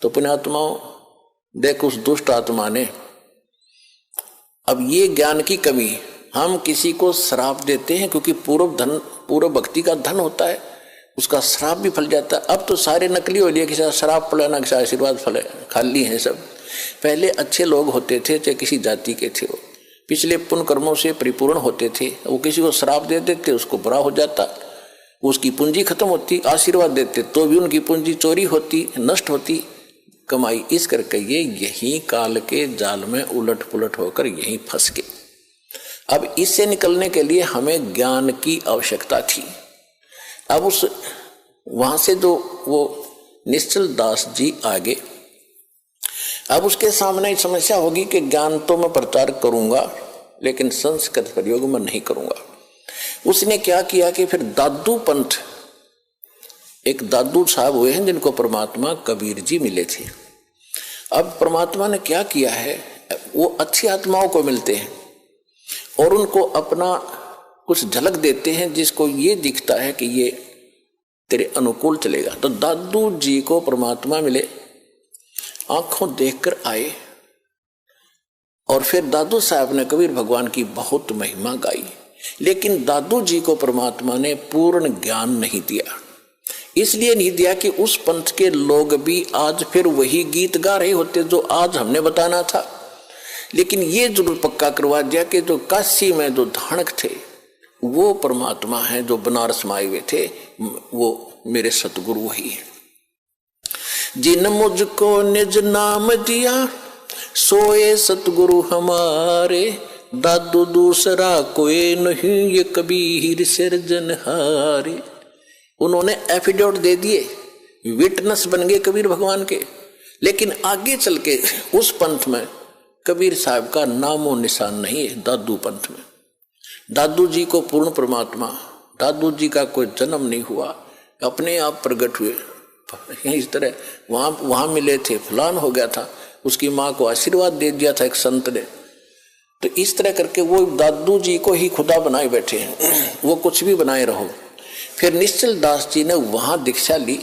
तो पुण्यात्माओं देख उस दुष्ट आत्मा ने, अब ये ज्ञान की कमी, हम किसी को श्राप देते हैं क्योंकि पूर्व भक्ति का धन होता है, उसका श्राप भी फल जाता है। अब तो सारे नकली हो लिए, किसी श्राप फले ना किसी आशीर्वाद फले, खाली हैं सब। पहले अच्छे लोग होते थे, चाहे किसी जाति के थे, वो पिछले पुण्य कर्मों से परिपूर्ण होते थे, वो किसी को श्राप देते थे, उसको बुरा हो जाता, उसकी पूंजी खत्म होती। आशीर्वाद देते तो भी उनकी पूंजी चोरी होती, नष्ट होती कमाई। इस करके ये यही काल के जाल में उलट पुलट होकर यहीं फंस गए। अब इससे निकलने के लिए हमें ज्ञान की आवश्यकता थी। अब उस वहां से जो वो निश्चल दास जी आगे, अब उसके सामने समस्या होगी कि ज्ञान तो मैं प्रचार करूंगा लेकिन संस्कृत प्रयोग में नहीं करूंगा। उसने क्या किया कि फिर दादू पंथ, एक दादू साहब हुए हैं जिनको परमात्मा कबीर जी मिले थे। अब परमात्मा ने क्या किया है, वो अच्छी आत्माओं को मिलते हैं और उनको अपना कुछ झलक देते हैं जिसको ये दिखता है कि ये तेरे अनुकूल चलेगा। तो दादू जी को परमात्मा मिले, आंखों देखकर आए और फिर दादू साहब ने कबीर भगवान की बहुत महिमा गाई। लेकिन दादू जी को परमात्मा ने पूर्ण ज्ञान नहीं दिया। इसलिए नहीं दिया कि उस पंथ के लोग भी आज फिर वही गीत गा रहे होते जो आज हमने बताना था। लेकिन ये जरूर पक्का करवा दिया कि जो काशी में जो धानक थे वो परमात्मा है, जो बनारस में आए हुए थे वो मेरे सतगुरु वही है। जिन मुझको निज नाम दिया सोए सतगुरु हमारे, दादू दूसरा कोई नहीं ये कबीर सिरजनहारे। उन्होंने एफिडेविट दे दिए, विटनेस बन गए कबीर भगवान के। लेकिन आगे चल के उस पंथ में कबीर साहब का नामो निशान नहीं है। दादू पंथ में दादू जी को पूर्ण परमात्मा, दादू जी का कोई जन्म नहीं हुआ, अपने आप प्रकट हुए। इस तरह वहां मिले थे, फलान हो गया था, उसकी माँ को आशीर्वाद दे दिया था एक संत ने। तो इस तरह करके वो दादू जी को ही खुदा बनाए बैठे हैं, वो कुछ भी बनाए रहो। फिर निश्चल दास जी ने वहां दीक्षा ली,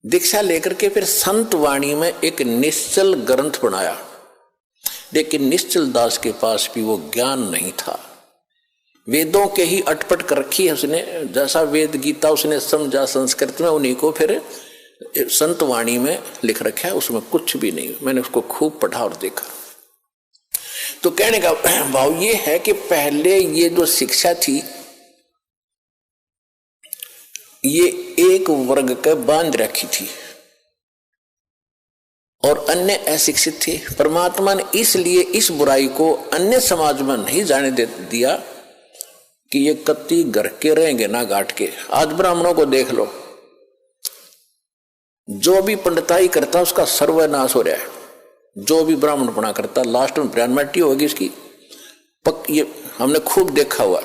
दीक्षा लेकर के फिर संत वाणी में एक निश्चल ग्रंथ बनाया। लेकिन निश्चल दास के पास भी वो ज्ञान नहीं था, वेदों के ही अटपट कर रखी है उसने। जैसा वेद गीता उसने समझा संस्कृत में, उन्हीं को फिर संत वाणी में लिख रखा है, उसमें कुछ भी नहीं। मैंने उसको खूब पढ़ा और देखा। तो कहने का भाव ये है कि पहले ये जो शिक्षा थी ये एक वर्ग के बांध रखी थी और अन्य अशिक्षित थे। परमात्मा ने इसलिए इस बुराई को अन्य समाज में नहीं जाने दे दिया कि ये कत्ती घर के रहेंगे ना घाट के। आज ब्राह्मणों को देख लो, जो भी पंडिताई करता उसका सर्वनाश हो रहा है। जो भी ब्राह्मणपना करता लास्ट में ब्राह्मणी होगी इसकी ये हमने खूब देखा हुआ।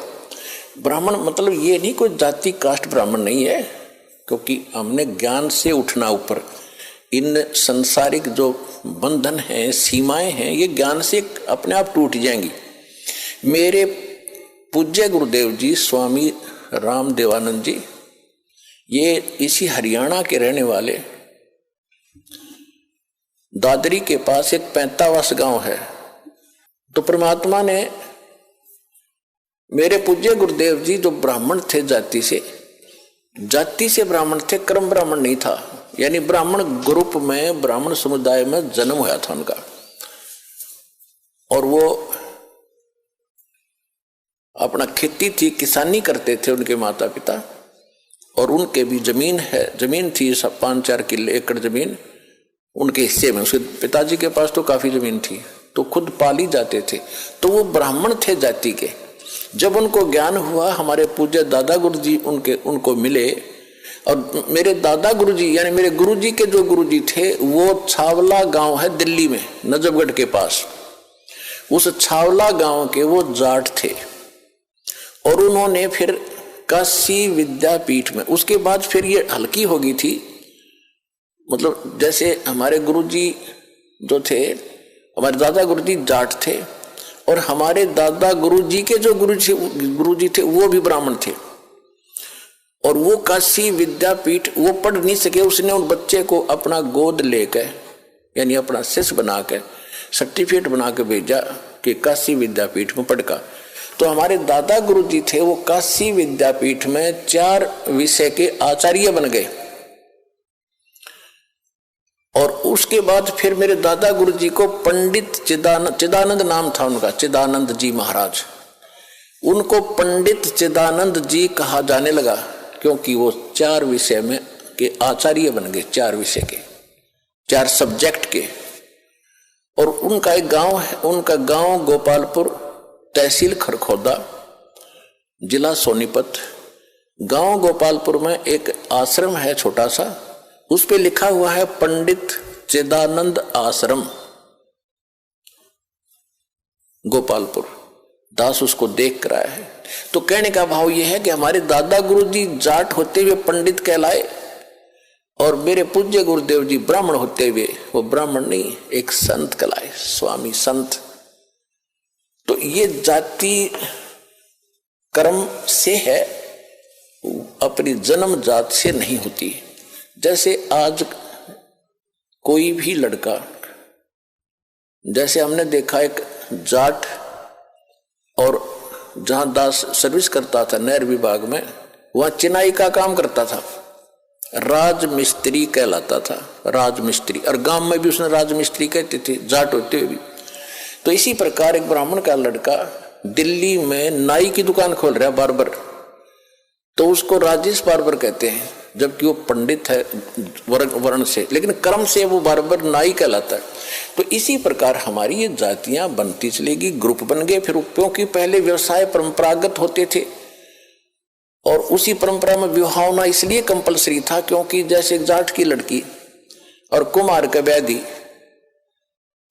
ब्राह्मण मतलब ये नहीं कोई जाति कास्ट ब्राह्मण नहीं है, क्योंकि हमने ज्ञान से उठना ऊपर। इन संसारिक जो बंधन हैं, सीमाएं हैं, ये ज्ञान से अपने आप टूट जाएंगी। मेरे पूज्य गुरुदेव जी स्वामी राम देवानंद जी, ये इसी हरियाणा के रहने वाले, दादरी के पास एक 45 गांव है। तो परमात्मा ने मेरे पूज्य गुरुदेव जी जो ब्राह्मण थे, जाति से ब्राह्मण थे, कर्म ब्राह्मण नहीं था, यानी ब्राह्मण ग्रुप में, ब्राह्मण समुदाय में जन्म हुआ था उनका। और वो अपना खेती थी, किसानी करते थे उनके माता पिता, और उनके भी जमीन थी 5-4 किले एकड़ जमीन उनके हिस्से में। उसके पिताजी के पास तो काफी जमीन थी, तो खुद पाली जाते थे। तो वो ब्राह्मण थे जाति के। जब उनको ज्ञान हुआ, हमारे पूज्य दादा गुरु जी उनको मिले, और मेरे दादा गुरु जी यानी मेरे गुरु जी के जो गुरु जी थे वो छावला गांव है दिल्ली में, नजफगढ़ के पास। उस छावला गांव के वो जाट थे और उन्होंने फिर काशी विद्यापीठ में, उसके बाद फिर ये हल्की हो गई थी। मतलब जैसे हमारे गुरुजी जो थे, हमारे दादा गुरुजी जाट थे और हमारे दादा गुरुजी के जो गुरुजी थे वो भी ब्राह्मण थे। और वो काशी विद्यापीठ वो पढ़ नहीं सके, उसने उन बच्चे को अपना गोद लेकर यानी अपना शिष्य बना के सर्टिफिकेट बना के भेजा कि काशी विद्यापीठ में पढ़ का। तो हमारे दादा गुरु जी थे, वो काशी विद्यापीठ में 4 विषय के आचार्य बन गए। और उसके बाद फिर मेरे दादा गुरु जी को पंडित चिदानंद नाम था उनका, चिदानंद जी महाराज, उनको पंडित चिदानंद जी कहा जाने लगा क्योंकि वो 4 विषय में के आचार्य बन गए, 4 विषय के, 4 सब्जेक्ट के। और उनका एक गांव है, उनका गांव गोपालपुर, तहसील खरखोदा, जिला सोनीपत। गांव गोपालपुर में एक आश्रम है छोटा सा, उस पे लिखा हुआ है पंडित चिदानंद आश्रम गोपालपुर। दास उसको देख कर आया है। तो कहने का भाव यह है कि हमारे दादा गुरु जी जाट होते हुए पंडित कहलाए और मेरे पूज्य गुरुदेव जी ब्राह्मण होते हुए वो ब्राह्मण नहीं, एक संत कहलाए, स्वामी संत। तो ये जाति कर्म से है, अपनी जन्म जात से नहीं होती। जैसे आज कोई भी लड़का, जैसे हमने देखा एक जाट और जहां दास सर्विस करता था नहर विभाग में, वहां चिनाई का काम करता था, राजमिस्त्री कहलाता था, राजमिस्त्री। और गांव में भी उसने राजमिस्त्री कहते थे, जाट होते हुए भी। तो इसी प्रकार एक ब्राह्मण का लड़का दिल्ली में नाई की दुकान खोल रहा है, बार्बर, तो उसको राजेश बार्बर कहते हैं, जबकि वो पंडित है वर्ण से, लेकिन कर्म से वो बार्बर नाई कहलाता है। तो इसी प्रकार हमारी ये जातियां बनती चलेगी, ग्रुप बन गए। फिर क्योंकि पहले व्यवसाय परंपरागत होते थे और उसी परंपरा में विवाह होना इसलिए कंपलसरी था क्योंकि जैसे जाट की लड़की और कुम्हार का व्याधि,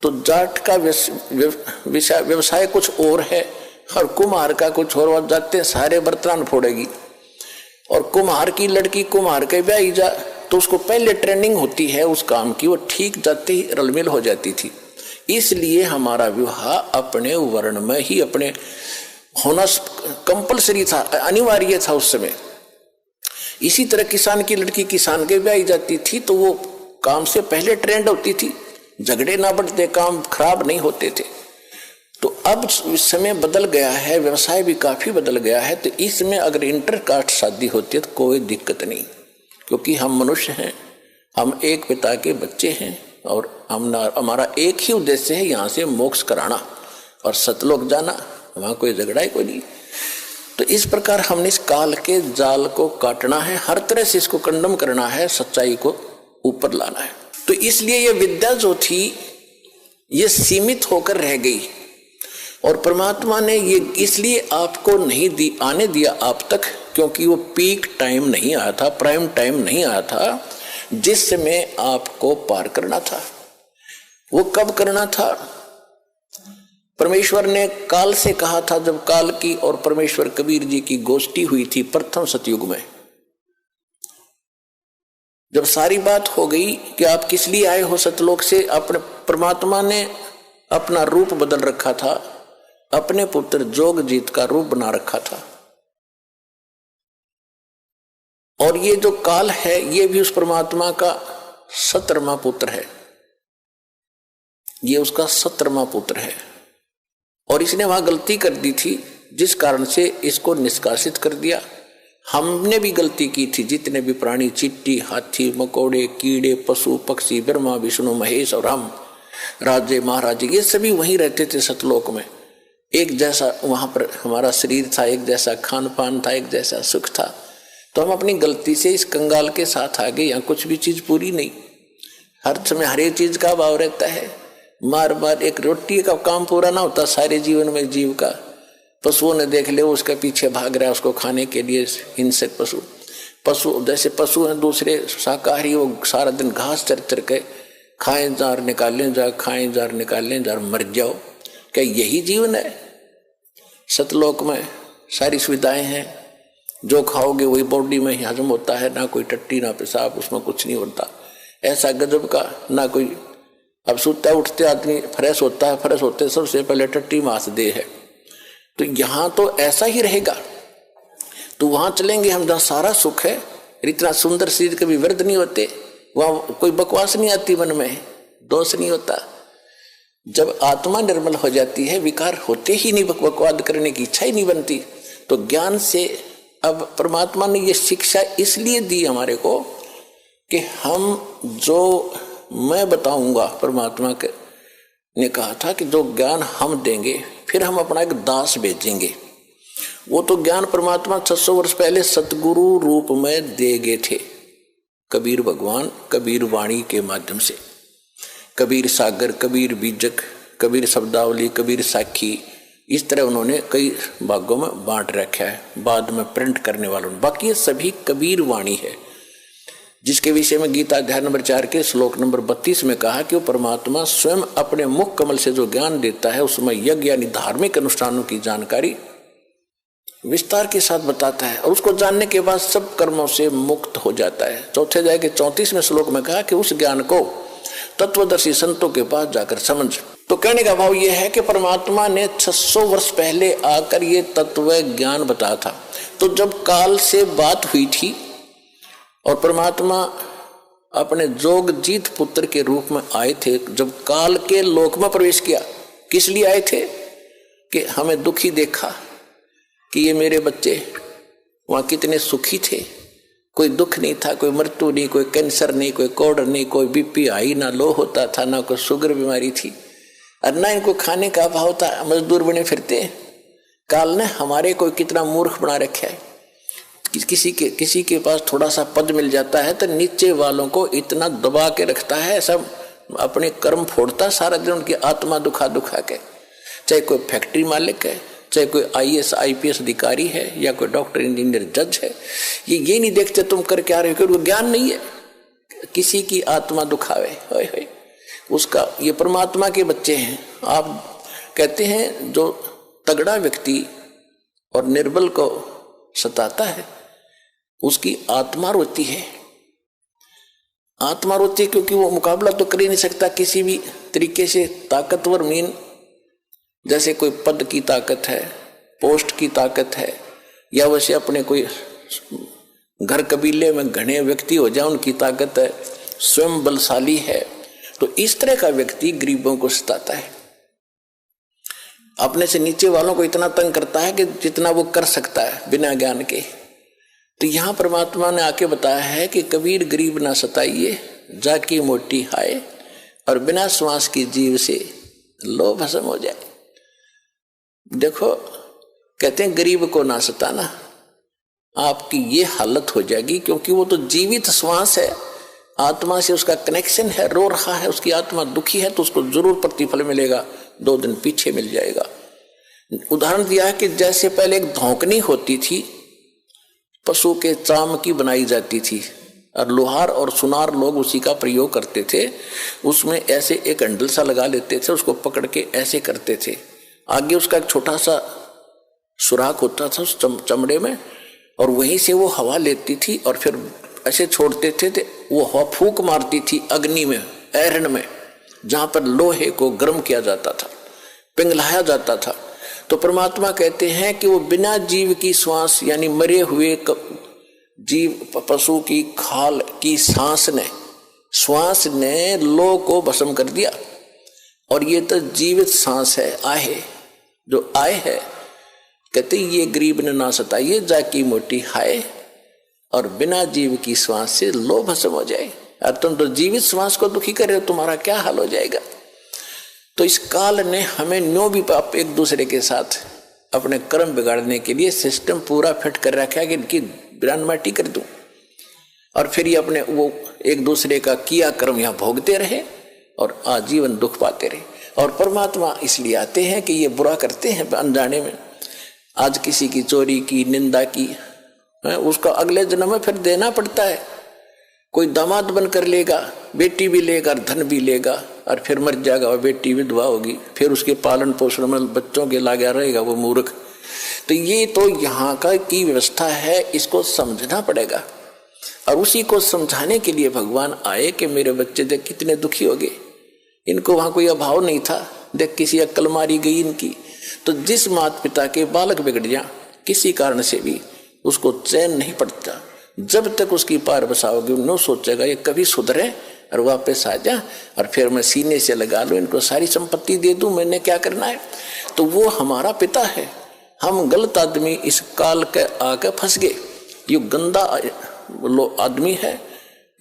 तो जाट का व्यवसाय कुछ और है और कुम्हार का कुछ और, वह जाते सारे बर्तन फोड़ेगी। और कुम्हार की लड़की कुम्हार के ब्याही जा तो उसको पहले ट्रेनिंग होती है उस काम की, वो ठीक जाते ही रलमिल हो जाती थी। इसलिए हमारा विवाह अपने वर्ण में ही अपने होना कंपलसरी था, अनिवार्य था उस समय। इसी तरह किसान की लड़की किसान के ब्याही जाती थी तो वो काम से पहले ट्रेंड होती थी, झगड़े ना बढ़ते, काम खराब नहीं होते थे। तो अब समय बदल गया है, व्यवसाय भी काफी बदल गया है। तो इसमें अगर इंटरकास्ट शादी होती है तो कोई दिक्कत नहीं, क्योंकि हम मनुष्य हैं, हम एक पिता के बच्चे हैं और हमारा एक ही उद्देश्य है, यहाँ से मोक्ष कराना और सतलोक जाना, वहां कोई झगड़ा ही कोई नहीं। तो इस प्रकार हमने इस काल के जाल को काटना है, हर तरह से इसको कंडम करना है, सच्चाई को ऊपर लाना है। तो इसलिए ये विद्या जो थी ये सीमित होकर रह गई और परमात्मा ने ये इसलिए आपको नहीं आने दिया आप तक, क्योंकि वो पीक टाइम नहीं आया था, प्राइम टाइम नहीं आया था जिस समय आपको पार करना था। वो कब करना था? परमेश्वर ने काल से कहा था, जब काल की और परमेश्वर कबीर जी की गोष्ठी हुई थी प्रथम सतयुग में। जब सारी बात हो गई कि आप किस लिए आए हो सतलोक से, अपने परमात्मा ने अपना रूप बदल रखा था, अपने पुत्र जोगजीत का रूप बना रखा था। और ये जो काल है ये भी उस परमात्मा का 17वां पुत्र है, ये उसका 17वां पुत्र है। और इसने वहां गलती कर दी थी जिस कारण से इसको निष्कासित कर दिया। हमने भी गलती की थी, जितने भी प्राणी, चींटी, हाथी, मकोड़े, कीड़े, पशु पक्षी, ब्रह्मा विष्णु महेश और हम राजे महाराजे, ये सभी वहीं रहते थे सतलोक में। एक जैसा वहां पर हमारा शरीर था, एक जैसा खान पान था, एक जैसा सुख था। तो हम अपनी गलती से इस कंगाल के साथ आ गए। यहाँ कुछ भी चीज पूरी नहीं, हर समय हर एक चीज का अभाव रहता है। मार मार एक रोटी का काम पूरा ना होता सारे जीवन में जीव का। पशुओं ने देख ले, उसके पीछे भाग रहा है उसको खाने के लिए, हिंसक पशु जैसे पशु हैं दूसरे शाकाहारी, वो सारा दिन घास चर चर के खाएं जार निकालें जार, खाएं जार निकालें जार, मर जाओ। क्या यही जीवन है? सतलोक में सारी सुविधाएं हैं, जो खाओगे वही बॉडी में हजम होता है, ना कोई टट्टी ना पेशाब, उसमें कुछ नहीं होता। ऐसा गजब का ना कोई, अब सोता उठते आदमी फ्रेश होता है, फ्रेश होते सबसे पहले टट्टी मास दे है। तो यहाँ तो ऐसा ही रहेगा। तो वहां चलेंगे हम जहाँ सारा सुख है। इतना सुंदर शरीर कभी व्यर्थ नहीं होते, वहां कोई बकवास नहीं आती, मन में दोष नहीं होता। जब आत्मा निर्मल हो जाती है, विकार होते ही नहीं, बकवाद करने की इच्छा ही नहीं बनती। तो ज्ञान से अब परमात्मा ने ये शिक्षा इसलिए दी हमारे को कि हम जो मैं बताऊंगा, परमात्मा के ने कहा था कि जो ज्ञान हम देंगे फिर हम अपना एक दास भेजेंगे। वो तो ज्ञान परमात्मा 600 वर्ष पहले सतगुरु रूप में दे गए थे, कबीर भगवान कबीर वाणी के माध्यम से। कबीर सागर, कबीर बीजक, कबीर शब्दावली, कबीर साखी, इस तरह उन्होंने कई भागों में बांट रखा है, बाद में प्रिंट करने वालों ने। बाकी ये सभी कबीर वाणी है, जिसके विषय में गीता अध्याय नंबर 4 के श्लोक नंबर 32 में कहा कि वो परमात्मा स्वयं अपने मुख कमल से जो ज्ञान देता है उसमें यज्ञ यानी धार्मिक अनुष्ठानों की जानकारी विस्तार के साथ बताता है, और उसको जानने के बाद सब कर्मों से मुक्त हो जाता है। चौथे अध्याय के 34वें श्लोक में कहा कि उस ज्ञान को तत्वदर्शी संतों के पास जाकर समझ। तो कहने का भाव यह है कि परमात्मा ने 600 वर्ष पहले आकर ये तत्व ज्ञान बताया था। तो जब काल से बात हुई थी और परमात्मा अपने जोगजीत पुत्र के रूप में आए थे, जब काल के लोक में प्रवेश किया, किस लिए आए थे? कि हमें दुखी देखा कि ये मेरे बच्चे वहां कितने सुखी थे, कोई दुख नहीं था, कोई मृत्यु नहीं, कोई कैंसर नहीं, कोई कोढ़ नहीं, कोई बीपी हाई ना लो होता था, ना कोई शुगर बीमारी थी, और ना इनको खाने का अभाव था, मजदूर बने फिरते। काल ने हमारे को कितना मूर्ख बना रखा है। किसी के पास थोड़ा सा पद मिल जाता है तो नीचे वालों को इतना दबा के रखता है, सब अपने कर्म फोड़ता सारा दिन, उनकी आत्मा दुखा दुखा के। चाहे कोई फैक्ट्री मालिक है, चाहे कोई IAS IPS अधिकारी है, या कोई डॉक्टर इंजीनियर जज है, ये नहीं देखते तुम कर क्या रहे हो, क्योंकि ज्ञान नहीं है। किसी की आत्मा दुखावे होए होए उसका, ये परमात्मा के बच्चे हैं। आप कहते हैं जो तगड़ा व्यक्ति और निर्बल को सताता है उसकी आत्मा रोती है। आत्मा रोती है क्योंकि वो मुकाबला तो कर ही नहीं सकता किसी भी तरीके से। ताकतवर मीन जैसे कोई पद की ताकत है, पोस्ट की ताकत है, या वैसे अपने कोई घर कबीले में घने व्यक्ति हो जाए उनकी ताकत है, स्वयं बलशाली है। तो इस तरह का व्यक्ति गरीबों को सताता है, अपने से नीचे वालों को इतना तंग करता है कि जितना वो कर सकता है बिना ज्ञान के। तो यहां परमात्मा ने आके बताया है कि कबीर गरीब ना सताइए, जाकी मोटी हाय, और बिना श्वास की जीव से लो भस्म हो जाए। देखो कहते हैं गरीब को ना सताना, आपकी ये हालत हो जाएगी, क्योंकि वो तो जीवित श्वास है, आत्मा से उसका कनेक्शन है, रो रहा है, उसकी आत्मा दुखी है, तो उसको जरूर प्रतिफल मिलेगा, 2 दिन पीछे मिल जाएगा। उदाहरण दिया है कि जैसे पहले एक धौंकनी होती थी, पशु के चाम की बनाई जाती थी, और लोहार और सुनार लोग उसी का प्रयोग करते थे। उसमें ऐसे एक हैंडल सा लगा लेते थे, उसको पकड़ के ऐसे करते थे, आगे उसका एक छोटा सा सुराख होता था उस चमड़े में, और वहीं से वो हवा लेती थी और फिर ऐसे छोड़ते थे, वो हवा फूंक मारती थी अग्नि में, ऐरन में, जहां पर लोहे को गर्म किया जाता था, पिघलाया जाता था। तो परमात्मा कहते हैं कि वो बिना जीव की श्वास यानी मरे हुए जीव पशु की खाल की श्वास ने लो को भस्म कर दिया। और ये तो जीवित सांस है, आहे जो आए है, कहते ये गरीब ने ना सताइए, जाकी मोटी हाय, और बिना जीव की श्वास से लो भस्म हो जाए। और तुम तो जीवित श्वास को दुखी कर रहे हो, तुम्हारा क्या हाल हो जाएगा। तो इस काल ने हमें न्यो भी आप एक दूसरे के साथ अपने कर्म बिगाड़ने के लिए सिस्टम पूरा फिट कर रखा है कि इनकी बिरान माटी कर दूं, और फिर ये अपने वो एक दूसरे का किया कर्म यहाँ भोगते रहे और आजीवन दुख पाते रहे। और परमात्मा इसलिए आते हैं कि ये बुरा करते हैं अनजाने में। आज किसी की चोरी की, निंदा की, उसका अगले जन्म में फिर देना पड़ता है। कोई दामाद बन कर लेगा, बेटी भी लेगा, धन भी लेगा, और फिर मर जाएगा, और बेटी विधवा होगी, फिर उसके पालन पोषण में बच्चों के लागा रहेगा वो मूर्ख। तो ये तो यहाँ का की व्यवस्था है, इसको समझना पड़ेगा। और उसी को समझाने के लिए भगवान आए कि मेरे बच्चे देख कितने दुखी हो गए, इनको वहां कोई अभाव नहीं था, देख किसी अक्ल मारी गई इनकी। तो जिस माता पिता के बालक बिगड़ जाए किसी कारण से भी, उसको चैन नहीं पड़ता। जब तक उसकी पार बसाओगे न सोचेगा ये कभी सुधरे और वापस आ जा और फिर मैं सीने से लगा लूं, इनको सारी संपत्ति दे दूं, मैंने क्या करना है। तो वो हमारा पिता है। हम गलत आदमी इस काल के आके फंस गए। ये गंदा आदमी है,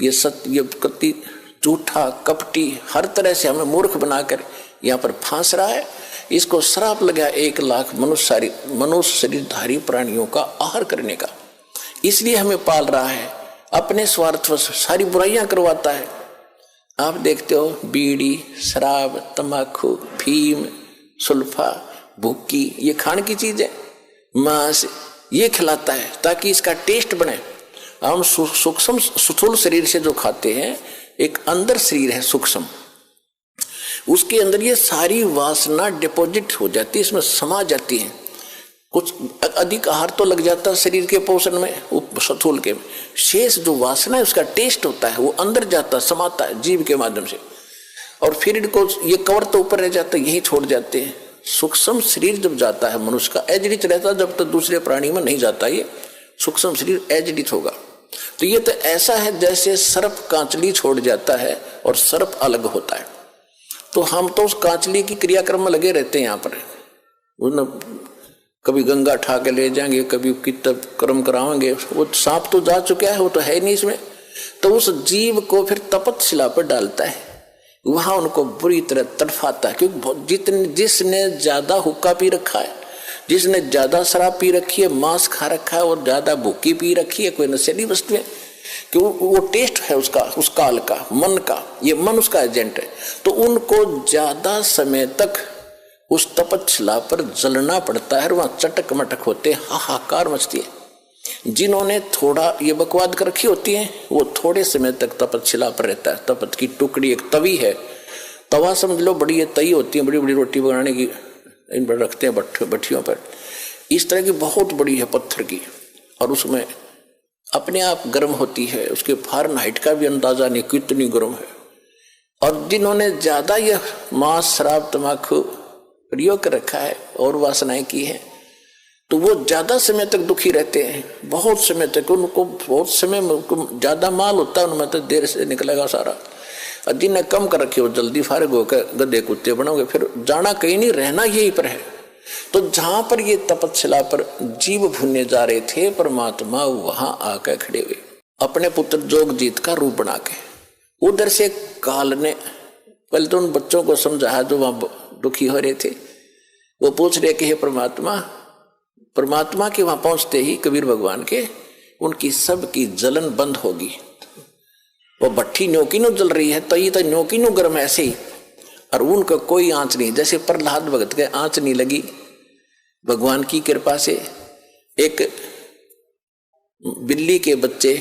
ये सत्य कति झूठा कपटी हर तरह से हमें मूर्ख बनाकर यहाँ पर फांस रहा है। इसको श्राप लगा 1 लाख मनुष्य शरीरधारी प्राणियों का आहार करने का। इसलिए हमें पाल रहा है, अपने स्वार्थ सारी बुराइयां करवाता है। आप देखते हो बीड़ी, शराब, तंबाकू, फीम, सुल्फा, भुक्की, ये खाने की चीज है। मांस ये खिलाता है ताकि इसका टेस्ट बने। हम सूक्ष्म स्थूल शरीर से जो खाते हैं, एक अंदर शरीर है सूक्ष्म, उसके अंदर ये सारी वासना डिपॉजिट हो जाती है, इसमें समा जाती है। कुछ अधिक आहार तो लग जाता है शरीर के पोषण में, स्थूल के में शेष जो वासना है उसका टेस्ट होता है, वो अंदर जाता समाता है जीव के माध्यम से। और फिर इनको ये कवर तो ऊपर रह जाता है, यही छोड़ जाते हैं। सूक्ष्म शरीर जब जाता है मनुष्य का एजडित रहता है, जब तक दूसरे प्राणी में नहीं जाता ये सूक्ष्म शरीर एजडित होगा। तो ये तो ऐसा है जैसे सर्प कांचली छोड़ जाता है और सर्प अलग होता है। तो हम तो उस कांचली की क्रियाक्रम में लगे रहते हैं। यहाँ पर कभी गंगा ठा के ले जाएंगे, कभी कितब कर्म कराएंगे। वो सांप तो जा चुका है, वो तो है नहीं इसमें। तो उस जीव को फिर तपतशिला पर डालता है, वहां उनको बुरी तरह तड़फाता है। क्योंकि जिसने ज्यादा हुक्का पी रखा है, जिसने ज्यादा शराब पी रखी है, मांस खा रखा है और ज्यादा भूखी पी रखी है, कोई नशीली वस्तु है, कि वो टेस्ट है उसका, उस काल का, मन का, ये मन उसका एजेंट है। तो उनको ज्यादा समय तक उस तपतशिला पर जलना पड़ता है और वहां चटक मटक होते, हाहाकार मचती है। जिन्होंने थोड़ा ये बकवाद कर रखी होती है, वो थोड़े समय तक तपतशिला पर रहता है। तपत की टुकड़ी एक तवी है, तवा समझ लो, बड़ी ये तई होती है, बड़ी बड़ी रोटी बनाने की, इन पर रखते हैं भट्टियों पर। इस तरह की बहुत बड़ी है पत्थर की, और उसमें अपने आप गर्म होती है। उसके फारेनहाइट का भी अंदाजा नहीं कितनी गर्म है। और जिन्होंने ज्यादा यह मांस, शराब, तंबाकू प्रयोग कर रखा है और वासनाएं की है, तो वो ज्यादा समय तक दुखी रहते हैं। बहुत समय तक उनको, बहुत समय में ज्यादा माल होता है उनमें, तो देर से निकलेगा सारा। और जिन्हें कम कर रखे हो जल्दी फारिग होकर गधे कुत्ते बनोगे, फिर जाना कहीं नहीं, रहना यही पर है। तो जहां पर ये तपतशिला पर जीव भुनने जा रहे थे, परमात्मा वहां आकर खड़े हुए अपने पुत्र जोगजीत का रूप बना के। उधर से काल ने पहले तो उन बच्चों को समझाया जो वहां दुखी हो रहे थे। वो पूछ रहे कि हे परमात्मा, परमात्मा के वहां पहुंचते ही कबीर भगवान के, उनकी सब की जलन बंद होगी। वो भट्टी न्योकी नो जल रही है, तो ये तो न्योकी नो गर्म ऐसे ही, और उनका कोई आंच नहीं। जैसे प्रहलाद भगत के आंच नहीं लगी, भगवान की कृपा से एक बिल्ली के बच्चे,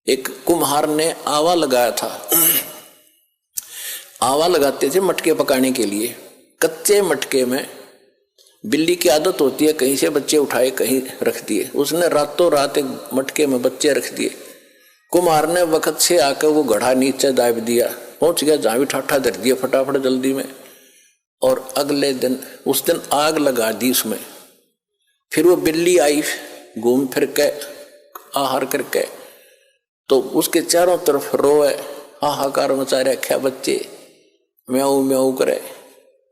एक कुम्हार ने आवा लगाया था। आवा लगाते थे मटके पकाने के लिए। कच्चे मटके में बिल्ली की आदत होती है कहीं से बच्चे उठाए कहीं रख दिए। उसने रातों रात एक मटके में बच्चे रख दिए। कुम्हार ने वक्त से आकर वो घड़ा नीचे दाब दिया, पहुंच गया जहां भी ठाठा धर दिया फटाफट जल्दी में, और अगले दिन उस दिन आग लगा दी उसमें। फिर वो बिल्ली आई घूम फिर के आहार करके, तो उसके चारों तरफ रोए, हाहाकार मचा रखा, बच्चे म्याऊ म्याऊ करे।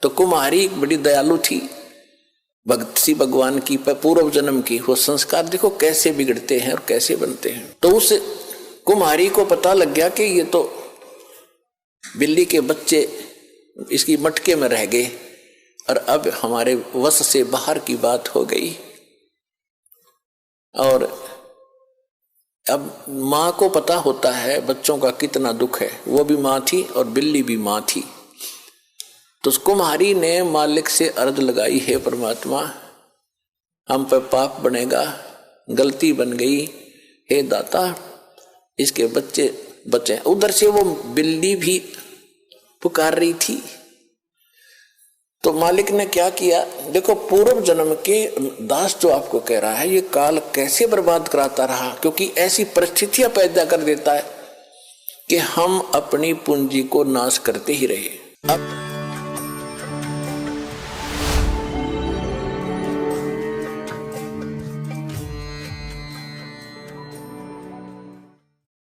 तो कुम्हारी बड़ी दयालु थी, भक्त सी भगवान की, पूर्व जन्म की। वो संस्कार देखो कैसे बिगड़ते हैं और कैसे बनते हैं। तो उस कुम्हारी को पता लग गया कि ये तो बिल्ली के बच्चे इसकी मटके में रह गए और अब हमारे वश से बाहर की बात हो गई। और अब माँ को पता होता है बच्चों का कितना दुख है। वो भी माँ थी और बिल्ली भी माँ थी। तो उस कुम्हारी ने मालिक से अर्ज लगाई, हे परमात्मा, हम पर पाप बनेगा, गलती बन गई, हे दाता इसके बच्चे बचे। उधर से वो बिल्ली भी पुकार रही थी। तो मालिक ने क्या किया, देखो पूर्व जन्म के दास जो आपको कह रहा है, ये काल कैसे बर्बाद कराता रहा, क्योंकि ऐसी परिस्थितियां पैदा कर देता है कि हम अपनी पूंजी को नाश करते ही रहे। अब